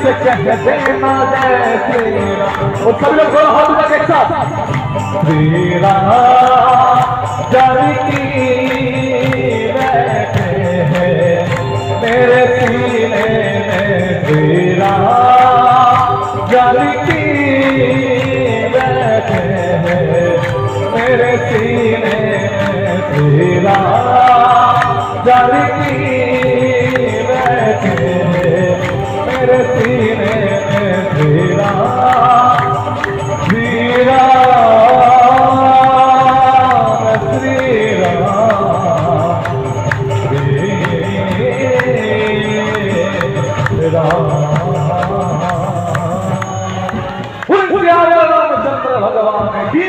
से कह देना जय श्री राम। और सब लोग थोड़ा हाथ उठा के एक साथ श्री राम जानकी बैठे हैं मेरे सीने में, श्री राम जानकी बैठे हैं मेरे सीने में, श्री राम जानकी बैठे हैं मेरे सीने में, श्री राम श्री राम श्री राम श्री राम। रामचंद्र भगवान की